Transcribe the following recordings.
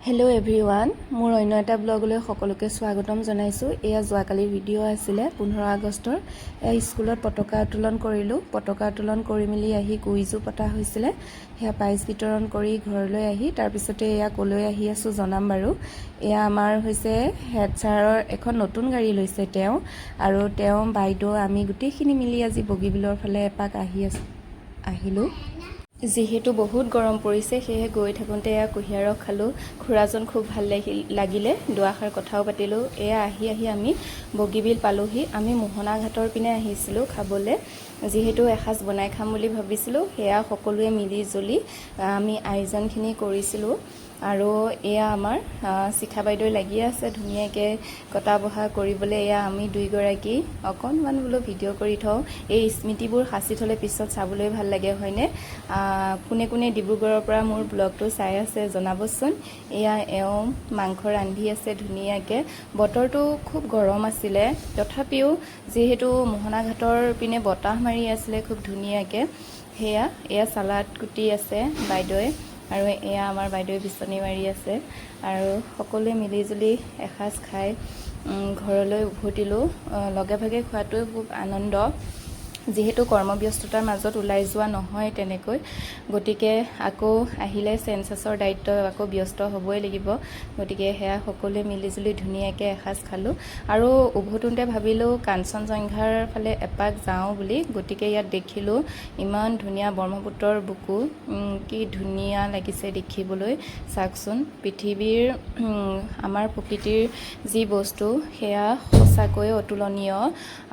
Hello' everyone, মোৰ অন্য এটা ব্লগলৈ সকলোকে স্বাগতম জনাইছোঁ। এয়া যোৱাকালিৰ ভিডিঅ' আছিলে 15 আগষ্টৰ। স্কুলত পতাকা উত্তোলন কৰিলোঁ। পতাকা উত্তোলন কৰি মেলি আহি কুইজো পতা হৈছিলে। সেয়া প্ৰাইজ বিতৰণ কৰি ঘৰলৈ আহি তাৰপিছতে এয়া ক'লৈ আহি আছোঁ জনাম বাৰু। এয়া আমাৰ হৈছে হেড ছাৰৰ এখন নতুন গাড়ী লৈছে তেওঁ, আৰু তেওঁ বাইদেউ আমি গোটেইখিনি মিলি আজি বগীবিলৰ ফালে এপাক আহিলোঁ। যিহেতু বহুত গৰম পৰিছে, সেয়েহে গৈ থাকোঁতে এয়া কুঁহিয়াৰ ৰস খালোঁ। খুৰাজন খুব ভাল লাগিলে, দুআষাৰ কথাও পাতিলোঁ। এয়া আহি আমি বগীবিল পালোহি। আমি মোহনা ঘাটৰ পিনে আহিছিলোঁ খাবলৈ। যিহেতু এসাঁজ বনাই খাম বুলি ভাবিছিলোঁ, সেয়া সকলোৱে মিলি জুলি আমি আয়োজনখিনি কৰিছিলোঁ। আৰু এয়া আমাৰ শিখা বাইদেউ লাগি আছে ধুনীয়াকৈ কটা বহা কৰিবলৈ। এয়া আমি দুইগৰাকী অকণমান বোলো ভিডিঅ' কৰি থওঁ। এই স্মৃতিবোৰ সাঁচি থ'লে পিছত চাবলৈ ভাল লাগে, হয়নে? কোনে কোনে ডিব্ৰুগড়ৰ পৰা মোৰ ব্লগটো চাই আছে জনাবচোন। এয়া এওঁ মাংস ৰান্ধি আছে ধুনীয়াকৈ। বতৰটো খুব গৰম আছিলে, তথাপিও যিহেতু মোহনা ঘাটৰ পিনে বতাহ মাৰি আছিলে খুব ধুনীয়াকৈ। এয়া চালাড কুটি আছে বাইদেৱে, আৰু এয়া আমাৰ বাইদেৱে বিচনী মাৰি আছে। আৰু সকলোৱে মিলিজুলি এসাঁজ খাই ঘৰলৈ উভতিলোঁ। লগে ভাগে খোৱাটোৱে খুব আনন্দ। যিহেতু কৰ্মব্যস্ততাৰ মাজত ওলাই যোৱা নহয় তেনেকৈ, গতিকে আকৌ আহিলে চেঞ্চাছৰ দায়িত্ব আকৌ ব্যস্ত হ'বই লাগিব। গতিকে সেয়া সকলোৱে মিলিজুলি ধুনীয়াকৈ এসাঁজ খালোঁ। আৰু উভতোঁতে ভাবিলোঁ কাঞ্চনজংঘাৰ ফালে এপাক যাওঁ বুলি। গতিকে ইয়াত দেখিলোঁ ইমান ধুনীয়া ব্ৰহ্মপুত্ৰৰ বুকু, কি ধুনীয়া লাগিছে দেখিবলৈ। চাওকচোন, পৃথিৱীৰ আমাৰ প্ৰকৃতিৰ যি বস্তু সেয়া সঁচাকৈ অতুলনীয়।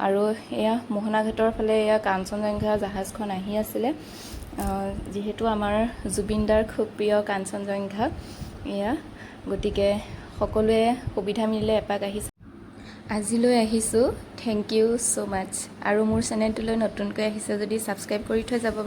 আৰু এয়া মোহনা ঘাটৰ ফালে এয়া কাঞ্চনজংঘা জাহাজখন আহি আছিলে। যিহেতু আমাৰ জুবিনদাৰ খুব প্ৰিয় কাঞ্চনজংঘা এয়া, গতিকে সকলোৱে সুবিধা মিলিলে এপাক আহিছে। আজিলৈ আহিছোঁ। থেংক ইউ ছ' মাছ। আৰু মোৰ চেনেলটোলৈ নতুনকৈ আহিছে যদি ছাবস্ক্ৰাইব কৰি থৈ যাব।